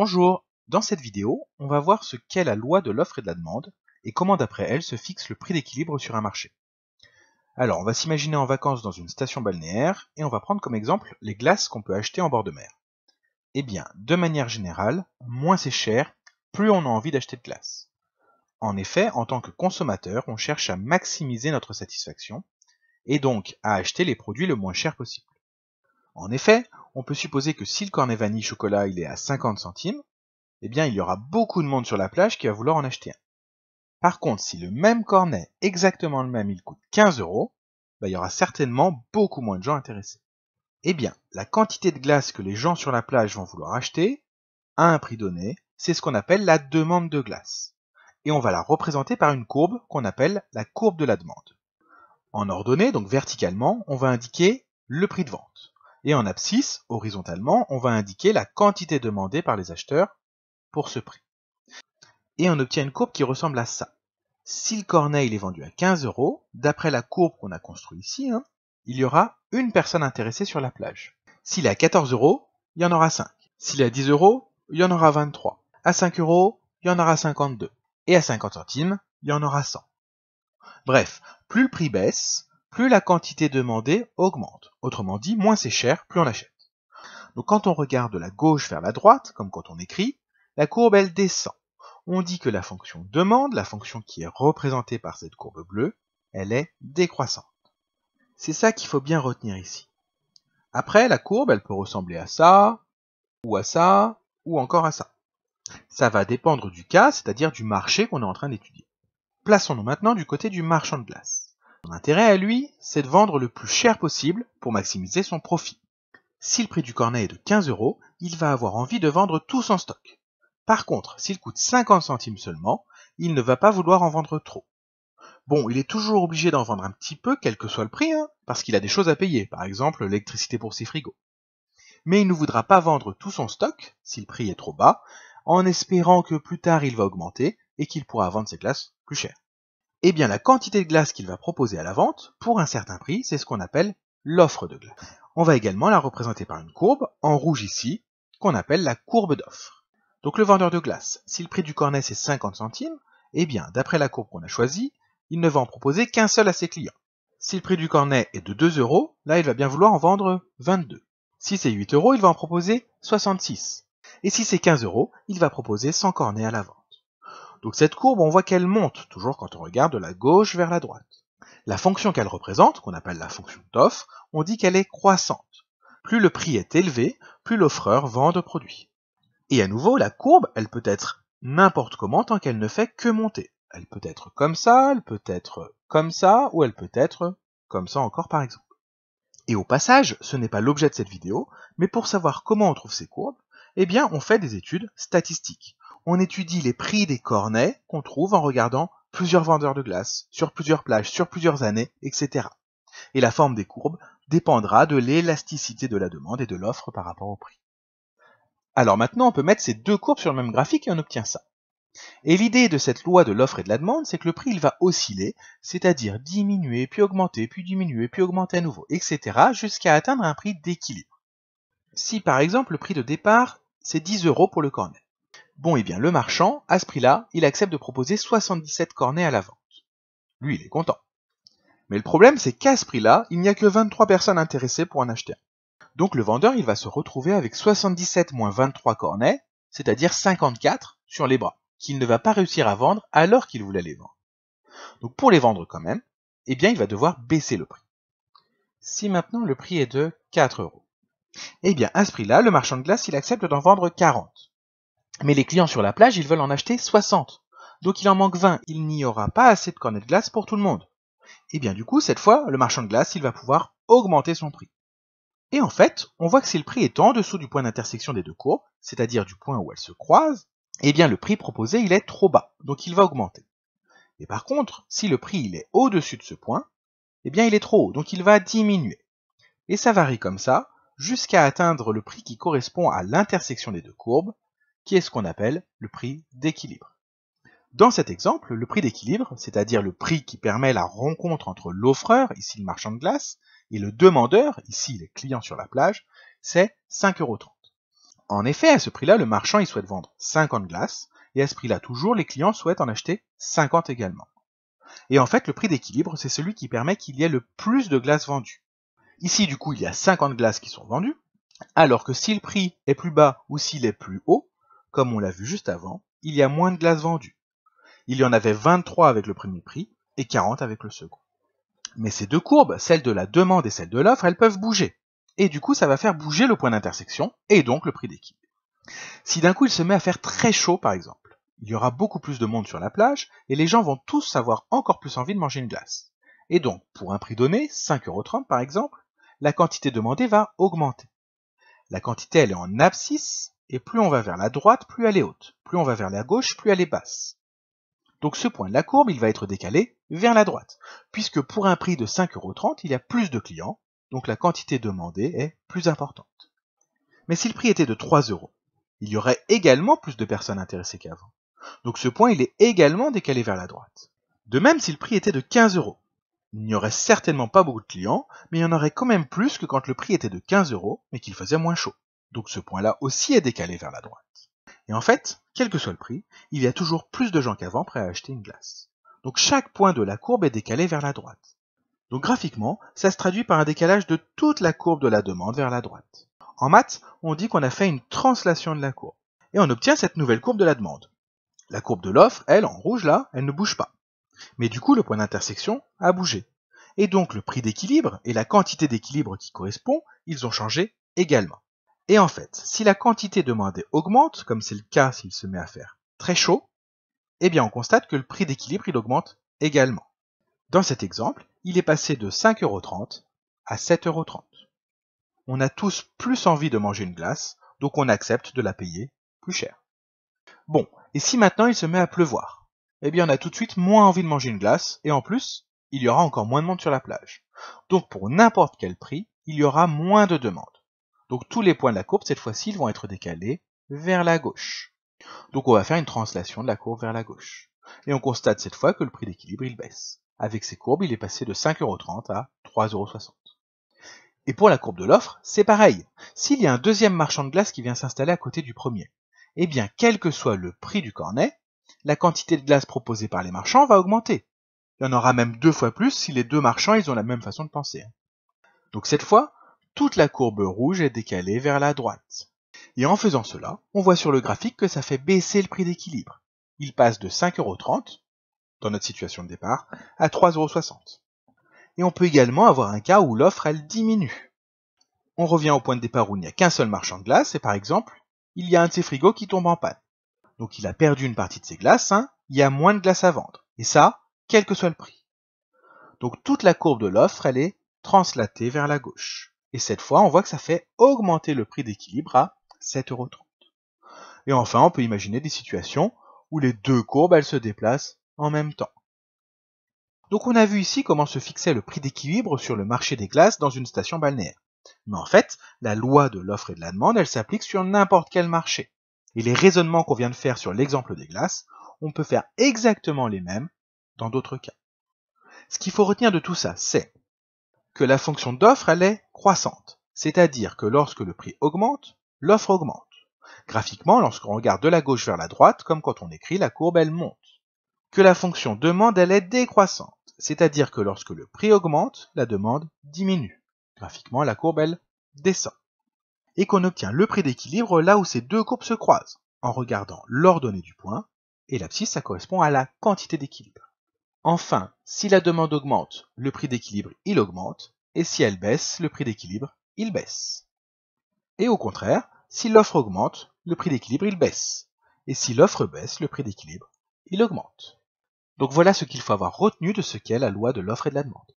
Bonjour, dans cette vidéo, on va voir ce qu'est la loi de l'offre et de la demande et comment d'après elle se fixe le prix d'équilibre sur un marché. Alors, on va s'imaginer en vacances dans une station balnéaire et on va prendre comme exemple les glaces qu'on peut acheter en bord de mer. Eh bien, de manière générale, moins c'est cher, plus on a envie d'acheter de glace. En effet, en tant que consommateur, on cherche à maximiser notre satisfaction et donc à acheter les produits le moins cher possible. En effet, on peut supposer que si le cornet vanille chocolat il est à 50 centimes, eh bien il y aura beaucoup de monde sur la plage qui va vouloir en acheter un. Par contre, si le même cornet, exactement le même, il coûte 15 euros, il y aura certainement beaucoup moins de gens intéressés. Eh bien, la quantité de glace que les gens sur la plage vont vouloir acheter, à un prix donné, c'est ce qu'on appelle la demande de glace. Et on va la représenter par une courbe qu'on appelle la courbe de la demande. En ordonnée, donc verticalement, on va indiquer le prix de vente. Et en abscisse, horizontalement, on va indiquer la quantité demandée par les acheteurs pour ce prix. Et on obtient une courbe qui ressemble à ça. Si le cornet il est vendu à 15 euros, d'après la courbe qu'on a construite ici, il y aura une personne intéressée sur la plage. S'il est à 14 euros, il y en aura 5. S'il est à 10 euros, il y en aura 23. À 5 euros, il y en aura 52. Et à 50 centimes, il y en aura 100. Bref, plus le prix baisse, plus la quantité demandée augmente. Autrement dit, moins c'est cher, plus on achète. Donc quand on regarde de la gauche vers la droite, comme quand on écrit, la courbe elle descend. On dit que la fonction demande, la fonction qui est représentée par cette courbe bleue, elle est décroissante. C'est ça qu'il faut bien retenir ici. Après, la courbe, elle peut ressembler à ça, ou encore à ça. Ça va dépendre du cas, c'est-à-dire du marché qu'on est en train d'étudier. Plaçons-nous maintenant du côté du marchand de glace. Son intérêt à lui, c'est de vendre le plus cher possible pour maximiser son profit. Si le prix du cornet est de 15 euros, il va avoir envie de vendre tout son stock. Par contre, s'il coûte 50 centimes seulement, il ne va pas vouloir en vendre trop. Bon, il est toujours obligé d'en vendre un petit peu, quel que soit le prix, parce qu'il a des choses à payer, par exemple l'électricité pour ses frigos. Mais il ne voudra pas vendre tout son stock, si le prix est trop bas, en espérant que plus tard il va augmenter et qu'il pourra vendre ses glaces plus cher. Eh bien, la quantité de glace qu'il va proposer à la vente, pour un certain prix, c'est ce qu'on appelle l'offre de glace. On va également la représenter par une courbe, en rouge ici, qu'on appelle la courbe d'offre. Donc le vendeur de glace, si le prix du cornet c'est 50 centimes, eh bien, d'après la courbe qu'on a choisie, il ne va en proposer qu'un seul à ses clients. Si le prix du cornet est de 2 euros, là il va bien vouloir en vendre 22. Si c'est 8 euros, il va en proposer 66. Et si c'est 15 euros, il va proposer 100 cornets à la vente. Donc cette courbe, on voit qu'elle monte, toujours quand on regarde de la gauche vers la droite. La fonction qu'elle représente, qu'on appelle la fonction d'offre, on dit qu'elle est croissante. Plus le prix est élevé, plus l'offreur vend de produits. Et à nouveau, la courbe, elle peut être n'importe comment tant qu'elle ne fait que monter. Elle peut être comme ça, elle peut être comme ça, ou elle peut être comme ça encore par exemple. Et au passage, ce n'est pas l'objet de cette vidéo, mais pour savoir comment on trouve ces courbes, eh bien on fait des études statistiques. On étudie les prix des cornets qu'on trouve en regardant plusieurs vendeurs de glace, sur plusieurs plages, sur plusieurs années, etc. Et la forme des courbes dépendra de l'élasticité de la demande et de l'offre par rapport au prix. Alors maintenant, on peut mettre ces deux courbes sur le même graphique et on obtient ça. Et l'idée de cette loi de l'offre et de la demande, c'est que le prix il va osciller, c'est-à-dire diminuer, puis augmenter, puis diminuer, puis augmenter à nouveau, etc. jusqu'à atteindre un prix d'équilibre. Si par exemple le prix de départ, c'est 10 euros pour le cornet. Bon, eh bien le marchand, à ce prix-là, il accepte de proposer 77 cornets à la vente. Lui, il est content. Mais le problème, c'est qu'à ce prix-là, il n'y a que 23 personnes intéressées pour en acheter un. Donc le vendeur, il va se retrouver avec 77 moins 23 cornets, c'est-à-dire 54 sur les bras, qu'il ne va pas réussir à vendre alors qu'il voulait les vendre. Donc pour les vendre quand même, eh bien il va devoir baisser le prix. Si maintenant le prix est de 4 euros, eh bien à ce prix-là, le marchand de glace, il accepte d'en vendre 40. Mais les clients sur la plage, ils veulent en acheter 60. Donc il en manque 20, il n'y aura pas assez de cornets de glace pour tout le monde. Et bien du coup, cette fois, le marchand de glace, il va pouvoir augmenter son prix. Et en fait, on voit que si le prix est en dessous du point d'intersection des deux courbes, c'est-à-dire du point où elles se croisent, eh bien le prix proposé il est trop bas, donc il va augmenter. Et par contre, si le prix il est au-dessus de ce point, eh bien il est trop haut, donc il va diminuer. Et ça varie comme ça, jusqu'à atteindre le prix qui correspond à l'intersection des deux courbes, qui est ce qu'on appelle le prix d'équilibre. Dans cet exemple, le prix d'équilibre, c'est-à-dire le prix qui permet la rencontre entre l'offreur, ici le marchand de glace, et le demandeur, ici les clients sur la plage, c'est 5,30 €. En effet, à ce prix-là, le marchand il souhaite vendre 50 glaces, et à ce prix-là toujours, les clients souhaitent en acheter 50 également. Et en fait, le prix d'équilibre, c'est celui qui permet qu'il y ait le plus de glaces vendues. Ici, du coup, il y a 50 glaces qui sont vendues, alors que si le prix est plus bas ou s'il est plus haut, comme on l'a vu juste avant, il y a moins de glaces vendues. Il y en avait 23 avec le premier prix et 40 avec le second. Mais ces deux courbes, celle de la demande et celle de l'offre, elles peuvent bouger. Et du coup, ça va faire bouger le point d'intersection et donc le prix d'équilibre. Si d'un coup il se met à faire très chaud, par exemple, il y aura beaucoup plus de monde sur la plage et les gens vont tous avoir encore plus envie de manger une glace. Et donc, pour un prix donné, 5,30 € par exemple, la quantité demandée va augmenter. La quantité, elle est en abscisse, et plus on va vers la droite, plus elle est haute. Plus on va vers la gauche, plus elle est basse. Donc ce point de la courbe, il va être décalé vers la droite, puisque pour un prix de 5,30 €, il y a plus de clients, donc la quantité demandée est plus importante. Mais si le prix était de 3 €, il y aurait également plus de personnes intéressées qu'avant. Donc ce point, il est également décalé vers la droite. De même, si le prix était de 15 €, il n'y aurait certainement pas beaucoup de clients, mais il y en aurait quand même plus que quand le prix était de 15 €, mais qu'il faisait moins chaud. Donc ce point-là aussi est décalé vers la droite. Et en fait, quel que soit le prix, il y a toujours plus de gens qu'avant prêts à acheter une glace. Donc chaque point de la courbe est décalé vers la droite. Donc graphiquement, ça se traduit par un décalage de toute la courbe de la demande vers la droite. En maths, on dit qu'on a fait une translation de la courbe. Et on obtient cette nouvelle courbe de la demande. La courbe de l'offre, elle, en rouge là, elle ne bouge pas. Mais du coup, le point d'intersection a bougé. Et donc le prix d'équilibre et la quantité d'équilibre qui correspond, ils ont changé également. Et en fait, si la quantité demandée augmente, comme c'est le cas s'il se met à faire très chaud, eh bien on constate que le prix d'équilibre il augmente également. Dans cet exemple, il est passé de 5,30 € à 7,30 €. On a tous plus envie de manger une glace, donc on accepte de la payer plus cher. Bon, et si maintenant il se met à pleuvoir, eh bien on a tout de suite moins envie de manger une glace, et en plus, il y aura encore moins de monde sur la plage. Donc pour n'importe quel prix, il y aura moins de demandes. Donc tous les points de la courbe, cette fois-ci, ils vont être décalés vers la gauche. Donc on va faire une translation de la courbe vers la gauche. Et on constate cette fois que le prix d'équilibre, il baisse. Avec ces courbes, il est passé de 5,30 € à 3,60 €. Et pour la courbe de l'offre, c'est pareil. S'il y a un deuxième marchand de glace qui vient s'installer à côté du premier, eh bien, quel que soit le prix du cornet, la quantité de glace proposée par les marchands va augmenter. Il y en aura même 2 fois plus si les deux marchands ils ont la même façon de penser. Donc cette fois, toute la courbe rouge est décalée vers la droite. Et en faisant cela, on voit sur le graphique que ça fait baisser le prix d'équilibre. Il passe de 5,30 €, dans notre situation de départ, à 3,60 €. Et on peut également avoir un cas où l'offre, elle diminue. On revient au point de départ où il n'y a qu'un seul marchand de glace, et par exemple, il y a un de ses frigos qui tombe en panne. Donc il a perdu une partie de ses glaces, il y a moins de glace à vendre. Et ça, quel que soit le prix. Donc toute la courbe de l'offre, elle est translatée vers la gauche. Et cette fois, on voit que ça fait augmenter le prix d'équilibre à 7,30 €. Et enfin, on peut imaginer des situations où les deux courbes, elles se déplacent en même temps. Donc on a vu ici comment se fixait le prix d'équilibre sur le marché des glaces dans une station balnéaire. Mais en fait, la loi de l'offre et de la demande, elle s'applique sur n'importe quel marché. Et les raisonnements qu'on vient de faire sur l'exemple des glaces, on peut faire exactement les mêmes dans d'autres cas. Ce qu'il faut retenir de tout ça, c'est que la fonction d'offre, elle est croissante. C'est-à-dire que lorsque le prix augmente, l'offre augmente. Graphiquement, lorsqu'on regarde de la gauche vers la droite, comme quand on écrit, la courbe, elle monte. Que la fonction demande, elle est décroissante. C'est-à-dire que lorsque le prix augmente, la demande diminue. Graphiquement, la courbe, elle descend. Et qu'on obtient le prix d'équilibre là où ces deux courbes se croisent, en regardant l'ordonnée du point, et l'abscisse, ça correspond à la quantité d'équilibre. Enfin, si la demande augmente, le prix d'équilibre, il augmente, et si elle baisse, le prix d'équilibre, il baisse. Et au contraire, si l'offre augmente, le prix d'équilibre, il baisse. Et si l'offre baisse, le prix d'équilibre, il augmente. Donc voilà ce qu'il faut avoir retenu de ce qu'est la loi de l'offre et de la demande.